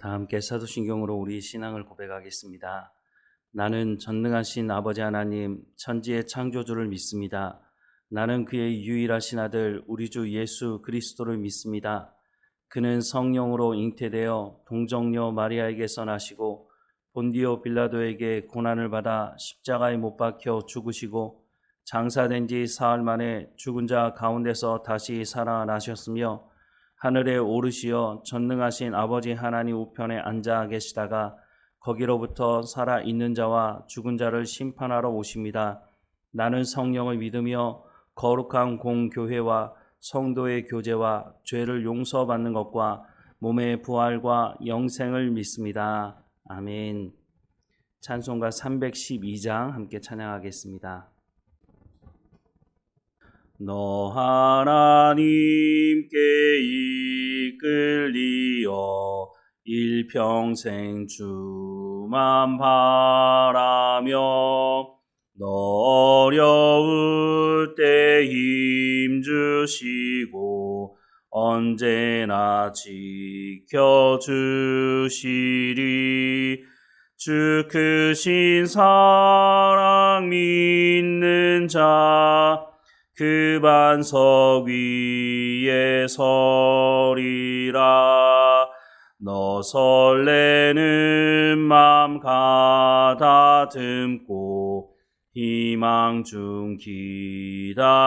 다 함께 사도신경으로 우리 신앙을 고백하겠습니다. 나는 전능하신 아버지 하나님, 천지의 창조주를 믿습니다. 나는 그의 유일하신 아들 우리 주 예수 그리스도를 믿습니다. 그는 성령으로 잉태되어 동정녀 마리아에게서 나시고 본디오 빌라도에게 고난을 받아 십자가에 못 박혀 죽으시고 장사된 지 사흘 만에 죽은 자 가운데서 다시 살아나셨으며 하늘에 오르시어 전능하신 아버지 하나님 우편에 앉아 계시다가 거기로부터 살아 있는 자와 죽은 자를 심판하러 오십니다. 나는 성령을 믿으며 거룩한 공교회와 성도의 교제와 죄를 용서받는 것과 몸의 부활과 영생을 믿습니다. 아멘. 찬송가 312장 함께 찬양하겠습니다. 너 하나님께 이끌리어 일평생 주만 바라며 너 어려울 때 힘주시고 언제나 지켜주시리. 주 크신 사랑 믿는 자 그 반석 위에 서리라. 너 설레는 맘 가다듬고 희망 중 기다리면서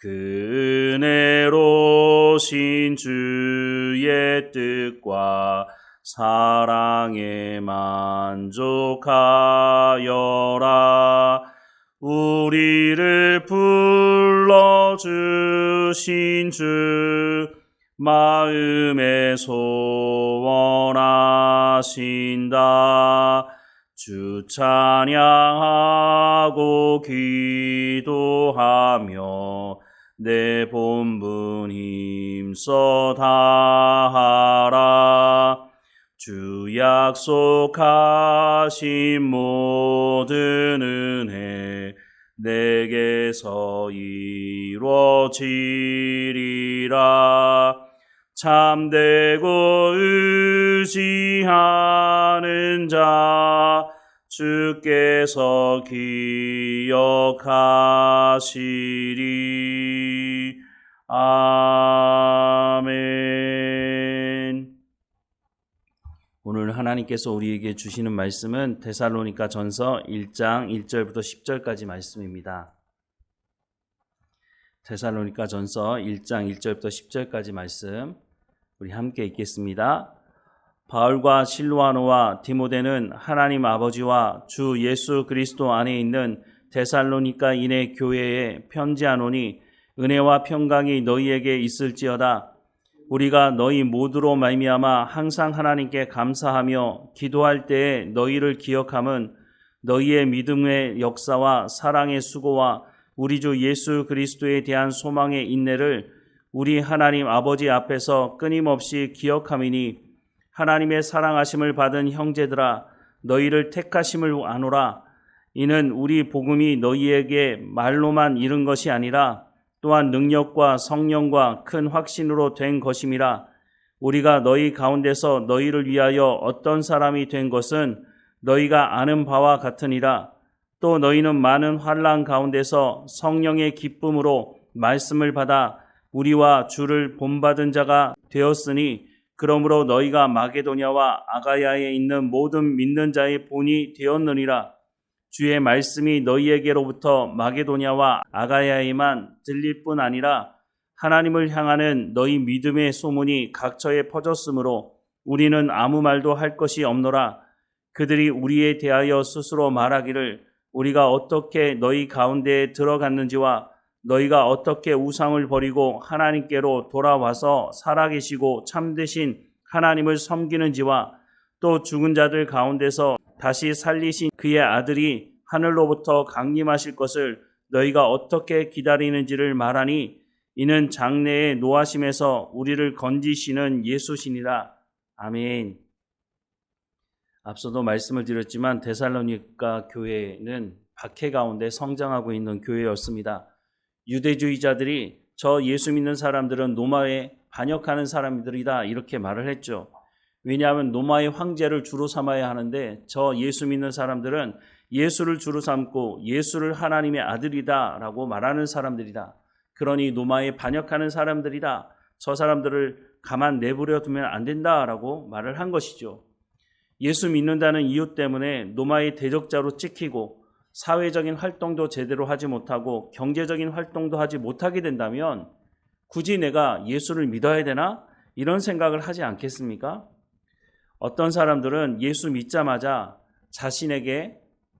그 은혜로신 주의 뜻과 사랑에 만족하여라. 우리를 불러주신 주 마음에 소원하신다. 주 찬양하고 기도하며 내 본분 힘써 다하라. 주 약속하신 모든 은혜 내게서 이루어지리라. 참되고 의지하는 자 주께서 기억하시리. 아멘. 오늘 하나님께서 우리에게 주시는 말씀은 데살로니가 전서 1장 1절부터 10절까지 말씀입니다. 데살로니가 전서 1장 1절부터 10절까지 말씀 우리 함께 읽겠습니다. 바울과 실로아노와 디모데는 하나님 아버지와 주 예수 그리스도 안에 있는 데살로니가인의 교회에 편지하노니 은혜와 평강이 너희에게 있을지어다. 우리가 너희 모두로 말미암아 항상 하나님께 감사하며 기도할 때에 너희를 기억함은 너희의 믿음의 역사와 사랑의 수고와 우리 주 예수 그리스도에 대한 소망의 인내를 우리 하나님 아버지 앞에서 끊임없이 기억함이니 하나님의 사랑하심을 받은 형제들아 너희를 택하심을 아노라. 이는 우리 복음이 너희에게 말로만 이른 것이 아니라 또한 능력과 성령과 큰 확신으로 된 것임이라. 우리가 너희 가운데서 너희를 위하여 어떤 사람이 된 것은 너희가 아는 바와 같으니라. 또 너희는 많은 환난 가운데서 성령의 기쁨으로 말씀을 받아 우리와 주를 본받은 자가 되었으니 그러므로 너희가 마게도냐와 아가야에 있는 모든 믿는 자의 본이 되었느니라. 주의 말씀이 너희에게로부터 마게도냐와 아가야에만 들릴 뿐 아니라 하나님을 향하는 너희 믿음의 소문이 각처에 퍼졌으므로 우리는 아무 말도 할 것이 없노라. 그들이 우리에 대하여 스스로 말하기를 우리가 어떻게 너희 가운데에 들어갔는지와 너희가 어떻게 우상을 버리고 하나님께로 돌아와서 살아계시고 참되신 하나님을 섬기는지와 또 죽은 자들 가운데서 다시 살리신 그의 아들이 하늘로부터 강림하실 것을 너희가 어떻게 기다리는지를 말하니 이는 장래의 노하심에서 우리를 건지시는 예수시니라. 아멘. 앞서도 말씀을 드렸지만 데살로니가 교회는 박해 가운데 성장하고 있는 교회였습니다. 유대주의자들이 저 예수 믿는 사람들은 로마의 반역하는 사람들이다 이렇게 말을 했죠. 왜냐하면 로마의 황제를 주로 삼아야 하는데 저 예수 믿는 사람들은 예수를 주로 삼고 예수를 하나님의 아들이다 라고 말하는 사람들이다. 그러니 로마에 반역하는 사람들이다. 저 사람들을 가만 내버려 두면 안 된다라고 말을 한 것이죠. 예수 믿는다는 이유 때문에 로마의 대적자로 찍히고 사회적인 활동도 제대로 하지 못하고 경제적인 활동도 하지 못하게 된다면 굳이 내가 예수를 믿어야 되나? 이런 생각을 하지 않겠습니까? 어떤 사람들은 예수 믿자마자 자신에게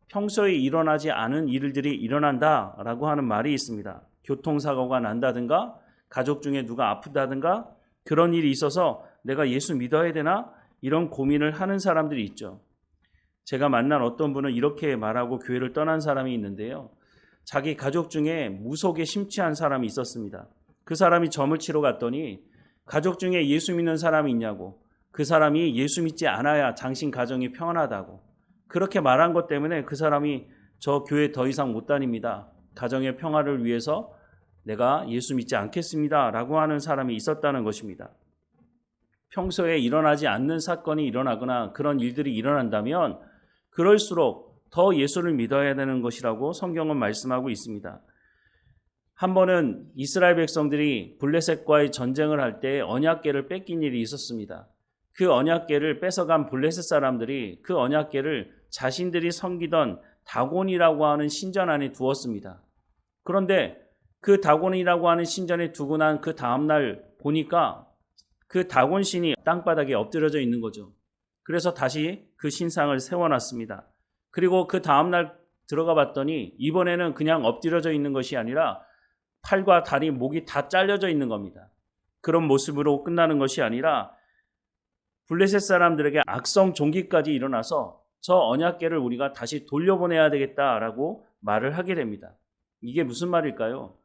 평소에 일어나지 않은 일들이 일어난다라고 하는 말이 있습니다. 교통사고가 난다든가 가족 중에 누가 아프다든가 그런 일이 있어서 내가 예수 믿어야 되나? 이런 고민을 하는 사람들이 있죠. 제가 만난 어떤 분은 이렇게 말하고 교회를 떠난 사람이 있는데요. 자기 가족 중에 무속에 심취한 사람이 있었습니다. 그 사람이 점을 치러 갔더니 가족 중에 예수 믿는 사람이 있냐고, 그 사람이 예수 믿지 않아야 당신 가정이 평안하다고 그렇게 말한 것 때문에 그 사람이 저 교회 더 이상 못 다닙니다. 가정의 평화를 위해서 내가 예수 믿지 않겠습니다 라고 하는 사람이 있었다는 것입니다. 평소에 일어나지 않는 사건이 일어나거나 그런 일들이 일어난다면 그럴수록 더 예수를 믿어야 되는 것이라고 성경은 말씀하고 있습니다. 한 번은 이스라엘 백성들이 블레셋과의 전쟁을 할 때 언약궤를 뺏긴 일이 있었습니다. 그 언약궤를 뺏어간 블레셋 사람들이 그 언약궤를 자신들이 섬기던 다곤이라고 하는 신전 안에 두었습니다. 그런데 그 다곤이라고 하는 신전에 두고 난 그 다음날 보니까 그 다곤 신이 땅바닥에 엎드려져 있는 거죠. 그래서 다시 그 신상을 세워놨습니다. 그리고 그 다음날 들어가 봤더니 이번에는 그냥 엎드려져 있는 것이 아니라 팔과 다리, 목이 다 잘려져 있는 겁니다. 그런 모습으로 끝나는 것이 아니라 블레셋 사람들에게 악성 종기까지 일어나서 저 언약궤를 우리가 다시 돌려보내야 되겠다라고 말을 하게 됩니다. 이게 무슨 말일까요?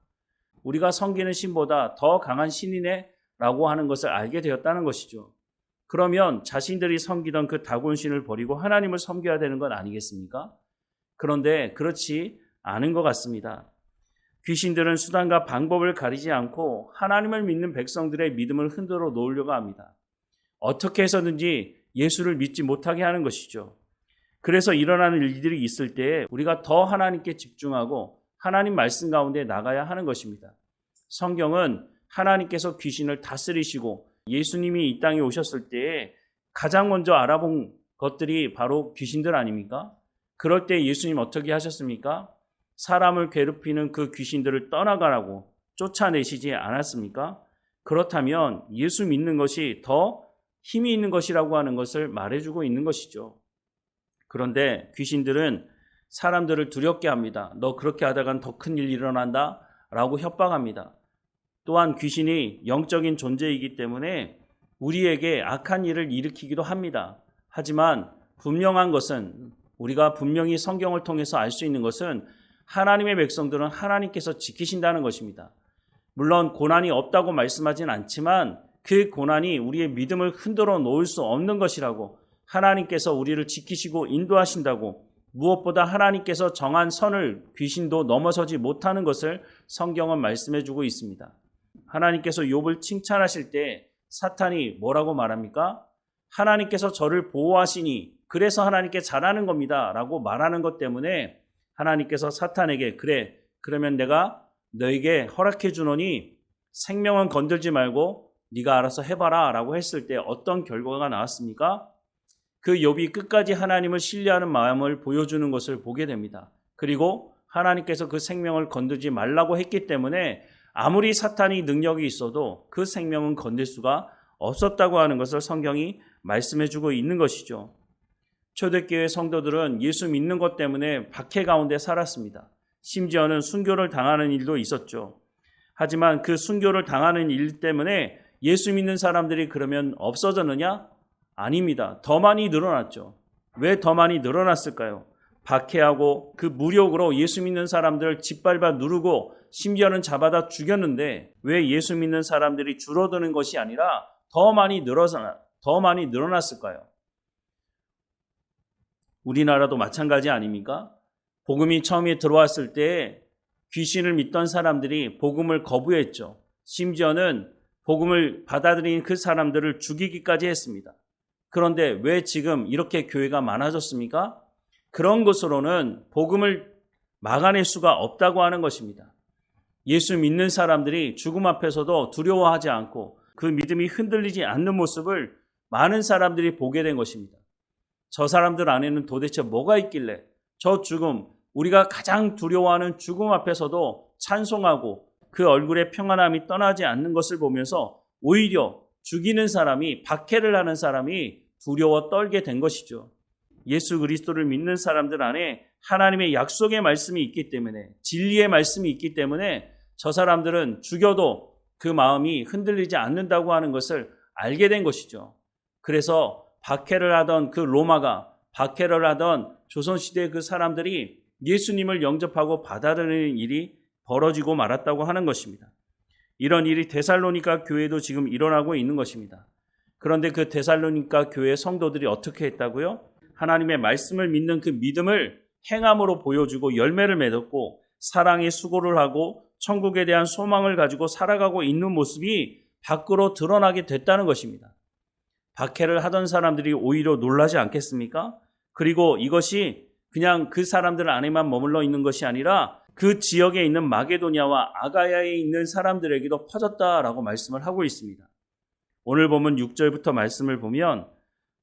우리가 섬기는 신보다 더 강한 신이네 라고 하는 것을 알게 되었다는 것이죠. 그러면 자신들이 섬기던 그 다곤신을 버리고 하나님을 섬겨야 되는 건 아니겠습니까? 그런데 그렇지 않은 것 같습니다. 귀신들은 수단과 방법을 가리지 않고 하나님을 믿는 백성들의 믿음을 흔들어 놓으려고 합니다. 어떻게 해서든지 예수를 믿지 못하게 하는 것이죠. 그래서 일어나는 일들이 있을 때 우리가 더 하나님께 집중하고 하나님 말씀 가운데 나가야 하는 것입니다. 성경은 하나님께서 귀신을 다스리시고 예수님이 이 땅에 오셨을 때 가장 먼저 알아본 것들이 바로 귀신들 아닙니까? 그럴 때 예수님 어떻게 하셨습니까? 사람을 괴롭히는 그 귀신들을 떠나가라고 쫓아내시지 않았습니까? 그렇다면 예수 믿는 것이 더 힘이 있는 것이라고 하는 것을 말해주고 있는 것이죠. 그런데 귀신들은 사람들을 두렵게 합니다. 너 그렇게 하다간 더 큰 일 일어난다 라고 협박합니다. 또한 귀신이 영적인 존재이기 때문에 우리에게 악한 일을 일으키기도 합니다. 하지만 분명한 것은 우리가 분명히 성경을 통해서 알 수 있는 것은 하나님의 백성들은 하나님께서 지키신다는 것입니다. 물론 고난이 없다고 말씀하진 않지만 그 고난이 우리의 믿음을 흔들어 놓을 수 없는 것이라고, 하나님께서 우리를 지키시고 인도하신다고, 무엇보다 하나님께서 정한 선을 귀신도 넘어서지 못하는 것을 성경은 말씀해 주고 있습니다. 하나님께서 욥을 칭찬하실 때 사탄이 뭐라고 말합니까? 하나님께서 저를 보호하시니 그래서 하나님께 잘하는 겁니다 라고 말하는 것 때문에 하나님께서 사탄에게 그래, 그러면 내가 너에게 허락해 주노니 생명은 건들지 말고 네가 알아서 해봐라 라고 했을 때 어떤 결과가 나왔습니까? 그 욥이 끝까지 하나님을 신뢰하는 마음을 보여주는 것을 보게 됩니다. 그리고 하나님께서 그 생명을 건들지 말라고 했기 때문에 아무리 사탄이 능력이 있어도 그 생명은 건들 수가 없었다고 하는 것을 성경이 말씀해주고 있는 것이죠. 초대교회 성도들은 예수 믿는 것 때문에 박해 가운데 살았습니다. 심지어는 순교를 당하는 일도 있었죠. 하지만 그 순교를 당하는 일 때문에 예수 믿는 사람들이 그러면 없어졌느냐? 아닙니다. 더 많이 늘어났죠. 왜 더 많이 늘어났을까요? 박해하고 그 무력으로 예수 믿는 사람들을 짓밟아 누르고 심지어는 잡아다 죽였는데 왜 예수 믿는 사람들이 줄어드는 것이 아니라 더 많이 늘어났을까요? 우리나라도 마찬가지 아닙니까? 복음이 처음에 들어왔을 때 귀신을 믿던 사람들이 복음을 거부했죠. 심지어는 복음을 받아들인 그 사람들을 죽이기까지 했습니다. 그런데 왜 지금 이렇게 교회가 많아졌습니까? 그런 것으로는 복음을 막아낼 수가 없다고 하는 것입니다. 예수 믿는 사람들이 죽음 앞에서도 두려워하지 않고 그 믿음이 흔들리지 않는 모습을 많은 사람들이 보게 된 것입니다. 저 사람들 안에는 도대체 뭐가 있길래 저 죽음, 우리가 가장 두려워하는 죽음 앞에서도 찬송하고 그 얼굴에 평안함이 떠나지 않는 것을 보면서 오히려 죽이는 사람이, 박해를 하는 사람이 두려워 떨게 된 것이죠. 예수 그리스도를 믿는 사람들 안에 하나님의 약속의 말씀이 있기 때문에, 진리의 말씀이 있기 때문에 저 사람들은 죽여도 그 마음이 흔들리지 않는다고 하는 것을 알게 된 것이죠. 그래서 박해를 하던 그 로마가, 박해를 하던 조선시대의 그 사람들이 예수님을 영접하고 받아들이는 일이 벌어지고 말았다고 하는 것입니다. 이런 일이 데살로니가 교회도 지금 일어나고 있는 것입니다. 그런데 그 데살로니가 교회 성도들이 어떻게 했다고요? 하나님의 말씀을 믿는 그 믿음을 행함으로 보여주고 열매를 맺었고 사랑의 수고를 하고 천국에 대한 소망을 가지고 살아가고 있는 모습이 밖으로 드러나게 됐다는 것입니다. 박해를 하던 사람들이 오히려 놀라지 않겠습니까? 그리고 이것이 그냥 그 사람들 안에만 머물러 있는 것이 아니라 그 지역에 있는 마게도냐와 아가야에 있는 사람들에게도 퍼졌다라고 말씀을 하고 있습니다. 오늘 보면 6절부터 말씀을 보면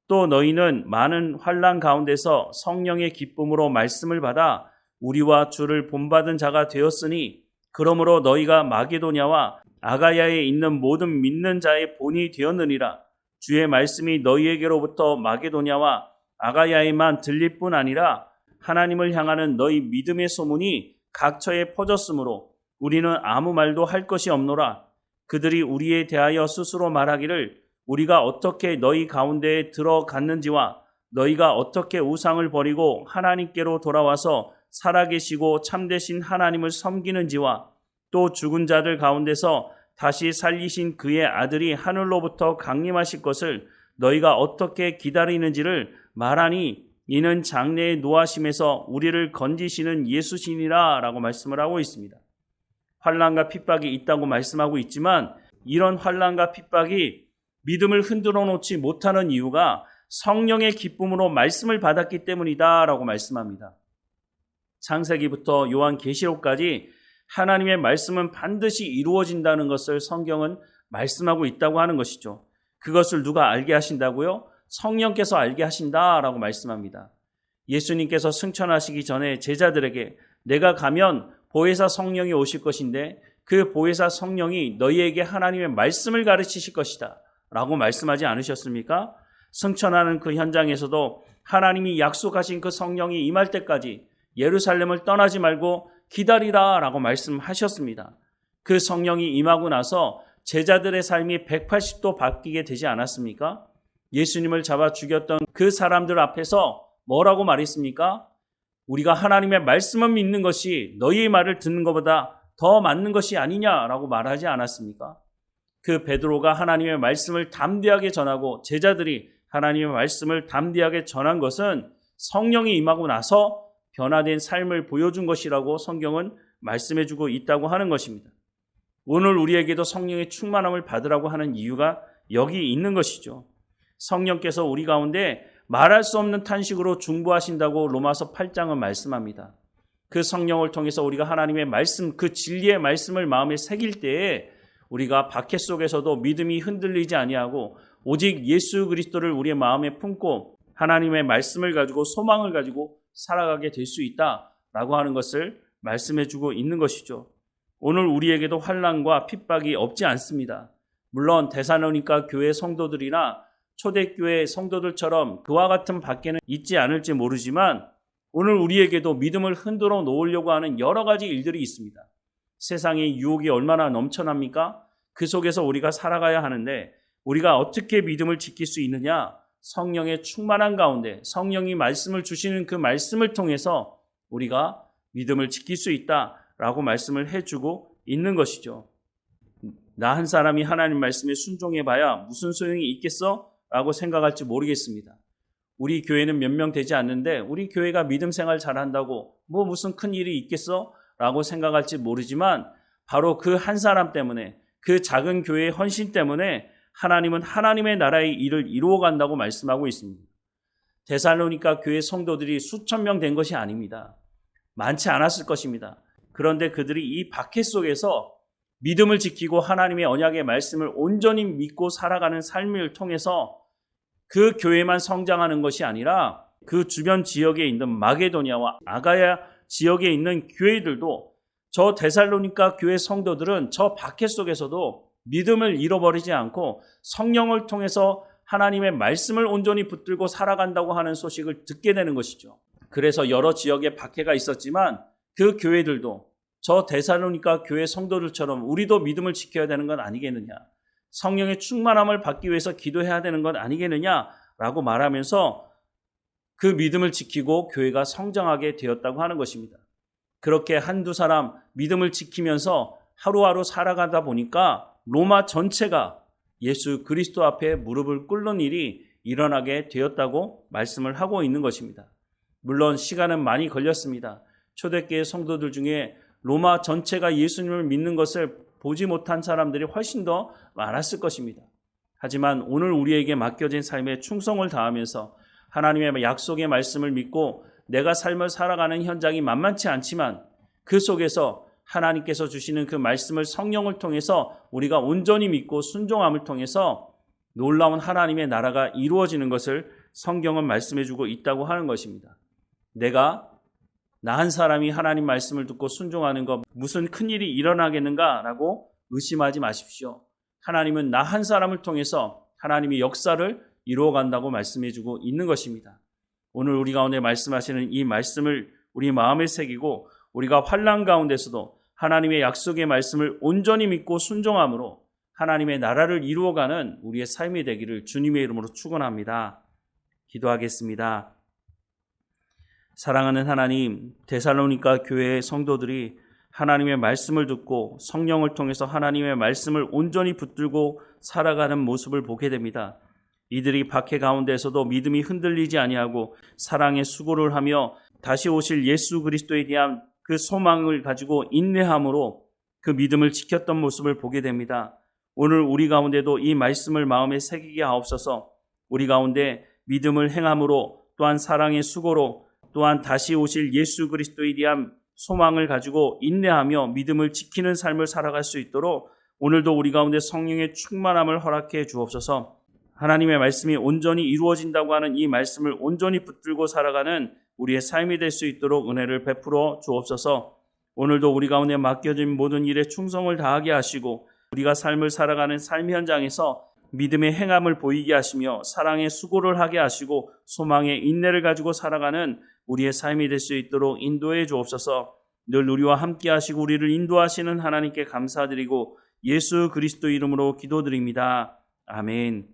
또 너희는 많은 환난 가운데서 성령의 기쁨으로 말씀을 받아 우리와 주를 본받은 자가 되었으니 그러므로 너희가 마게도냐와 아가야에 있는 모든 믿는 자의 본이 되었느니라. 주의 말씀이 너희에게로부터 마게도냐와 아가야에만 들릴 뿐 아니라 하나님을 향하는 너희 믿음의 소문이 각처에 퍼졌으므로 우리는 아무 말도 할 것이 없노라. 그들이 우리에 대하여 스스로 말하기를 우리가 어떻게 너희 가운데에 들어갔는지와 너희가 어떻게 우상을 버리고 하나님께로 돌아와서 살아계시고 참되신 하나님을 섬기는지와 또 죽은 자들 가운데서 다시 살리신 그의 아들이 하늘로부터 강림하실 것을 너희가 어떻게 기다리는지를 말하니 이는 장래의 노하심에서 우리를 건지시는 예수시니라 라고 말씀을 하고 있습니다. 환난과 핍박이 있다고 말씀하고 있지만 이런 환난과 핍박이 믿음을 흔들어 놓지 못하는 이유가 성령의 기쁨으로 말씀을 받았기 때문이다 라고 말씀합니다. 창세기부터 요한계시록까지 하나님의 말씀은 반드시 이루어진다는 것을 성경은 말씀하고 있다고 하는 것이죠. 그것을 누가 알게 하신다고요? 성령께서 알게 하신다라고 말씀합니다. 예수님께서 승천하시기 전에 제자들에게 내가 가면 보혜사 성령이 오실 것인데 그 보혜사 성령이 너희에게 하나님의 말씀을 가르치실 것이다 라고 말씀하지 않으셨습니까? 승천하는 그 현장에서도 하나님이 약속하신 그 성령이 임할 때까지 예루살렘을 떠나지 말고 기다리라 라고 말씀하셨습니다. 그 성령이 임하고 나서 제자들의 삶이 180도 바뀌게 되지 않았습니까? 예수님을 잡아 죽였던 그 사람들 앞에서 뭐라고 말했습니까? 우리가 하나님의 말씀을 믿는 것이 너희의 말을 듣는 것보다 더 맞는 것이 아니냐라고 말하지 않았습니까? 그 베드로가 하나님의 말씀을 담대하게 전하고 제자들이 하나님의 말씀을 담대하게 전한 것은 성령이 임하고 나서 변화된 삶을 보여준 것이라고 성경은 말씀해주고 있다고 하는 것입니다. 오늘 우리에게도 성령의 충만함을 받으라고 하는 이유가 여기 있는 것이죠. 성령께서 우리 가운데 말할 수 없는 탄식으로 중보하신다고 로마서 8장은 말씀합니다. 그 성령을 통해서 우리가 하나님의 말씀, 그 진리의 말씀을 마음에 새길 때에 우리가 박해 속에서도 믿음이 흔들리지 아니하고 오직 예수 그리스도를 우리의 마음에 품고 하나님의 말씀을 가지고 소망을 가지고 살아가게 될 수 있다라고 하는 것을 말씀해주고 있는 것이죠. 오늘 우리에게도 환난과 핍박이 없지 않습니다. 물론 데살로니가 교회 성도들이나 초대교회 성도들처럼 그와 같은 밖에는 있지 않을지 모르지만 오늘 우리에게도 믿음을 흔들어 놓으려고 하는 여러 가지 일들이 있습니다. 세상의 유혹이 얼마나 넘쳐납니까? 그 속에서 우리가 살아가야 하는데 우리가 어떻게 믿음을 지킬 수 있느냐? 성령의 충만한 가운데 성령이 말씀을 주시는 그 말씀을 통해서 우리가 믿음을 지킬 수 있다라고 말씀을 해주고 있는 것이죠. 나 한 사람이 하나님 말씀에 순종해봐야 무슨 소용이 있겠어? 라고 생각할지 모르겠습니다. 우리 교회는 몇 명 되지 않는데 우리 교회가 믿음 생활 잘한다고 뭐 무슨 큰 일이 있겠어? 라고 생각할지 모르지만 바로 그 한 사람 때문에 그 작은 교회의 헌신 때문에 하나님은 하나님의 나라의 일을 이루어간다고 말씀하고 있습니다. 데살로니가 교회 성도들이 수천 명 된 것이 아닙니다. 많지 않았을 것입니다. 그런데 그들이 이 박해 속에서 믿음을 지키고 하나님의 언약의 말씀을 온전히 믿고 살아가는 삶을 통해서 그 교회만 성장하는 것이 아니라 그 주변 지역에 있는 마게도냐와 아가야 지역에 있는 교회들도, 저 데살로니가 교회 성도들은 저 박해 속에서도 믿음을 잃어버리지 않고 성령을 통해서 하나님의 말씀을 온전히 붙들고 살아간다고 하는 소식을 듣게 되는 것이죠. 그래서 여러 지역에 박해가 있었지만 그 교회들도 저 데살로니가 교회 성도들처럼 우리도 믿음을 지켜야 되는 건 아니겠느냐, 성령의 충만함을 받기 위해서 기도해야 되는 건 아니겠느냐라고 말하면서 그 믿음을 지키고 교회가 성장하게 되었다고 하는 것입니다. 그렇게 한두 사람 믿음을 지키면서 하루하루 살아가다 보니까 로마 전체가 예수 그리스도 앞에 무릎을 꿇는 일이 일어나게 되었다고 말씀을 하고 있는 것입니다. 물론 시간은 많이 걸렸습니다. 초대교회 성도들 중에 로마 전체가 예수님을 믿는 것을 보지 못한 사람들이 훨씬 더 많았을 것입니다. 하지만 오늘 우리에게 맡겨진 삶에 충성을 다하면서 하나님의 약속의 말씀을 믿고 내가 삶을 살아가는 현장이 만만치 않지만 그 속에서 하나님께서 주시는 그 말씀을 성령을 통해서 우리가 온전히 믿고 순종함을 통해서 놀라운 하나님의 나라가 이루어지는 것을 성경은 말씀해주고 있다고 하는 것입니다. 나 한 사람이 하나님 말씀을 듣고 순종하는 것 무슨 큰일이 일어나겠는가라고 의심하지 마십시오. 하나님은 나 한 사람을 통해서 하나님의 역사를 이루어간다고 말씀해주고 있는 것입니다. 오늘 우리 가운데 말씀하시는 이 말씀을 우리 마음에 새기고 우리가 환난 가운데서도 하나님의 약속의 말씀을 온전히 믿고 순종함으로 하나님의 나라를 이루어가는 우리의 삶이 되기를 주님의 이름으로 축원합니다. 기도하겠습니다. 사랑하는 하나님, 데살로니가 교회의 성도들이 하나님의 말씀을 듣고 성령을 통해서 하나님의 말씀을 온전히 붙들고 살아가는 모습을 보게 됩니다. 이들이 박해 가운데서도 믿음이 흔들리지 아니하고 사랑의 수고를 하며 다시 오실 예수 그리스도에 대한 그 소망을 가지고 인내함으로 그 믿음을 지켰던 모습을 보게 됩니다. 오늘 우리 가운데도 이 말씀을 마음에 새기게 하옵소서. 우리 가운데 믿음을 행함으로 또한 사랑의 수고로 또한 다시 오실 예수 그리스도에 대한 소망을 가지고 인내하며 믿음을 지키는 삶을 살아갈 수 있도록 오늘도 우리 가운데 성령의 충만함을 허락해 주옵소서. 하나님의 말씀이 온전히 이루어진다고 하는 이 말씀을 온전히 붙들고 살아가는 우리의 삶이 될 수 있도록 은혜를 베풀어 주옵소서. 오늘도 우리 가운데 맡겨진 모든 일에 충성을 다하게 하시고 우리가 삶을 살아가는 삶 현장에서 믿음의 행함을 보이게 하시며 사랑의 수고를 하게 하시고 소망의 인내를 가지고 살아가는 우리의 삶이 될 수 있도록 인도해 주옵소서. 늘 우리와 함께 하시고 우리를 인도하시는 하나님께 감사드리고 예수 그리스도 이름으로 기도드립니다. 아멘.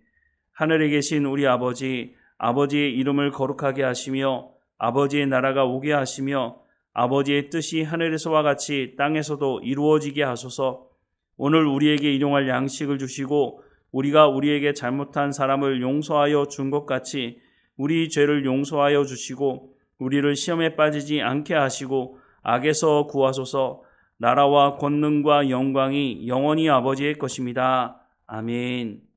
하늘에 계신 우리 아버지, 아버지의 이름을 거룩하게 하시며 아버지의 나라가 오게 하시며 아버지의 뜻이 하늘에서와 같이 땅에서도 이루어지게 하소서. 오늘 우리에게 일용할 양식을 주시고 우리가 우리에게 잘못한 사람을 용서하여 준 것 같이 우리 죄를 용서하여 주시고 우리를 시험에 빠지지 않게 하시고 악에서 구하소서. 나라와 권능과 영광이 영원히 아버지의 것입니다. 아멘.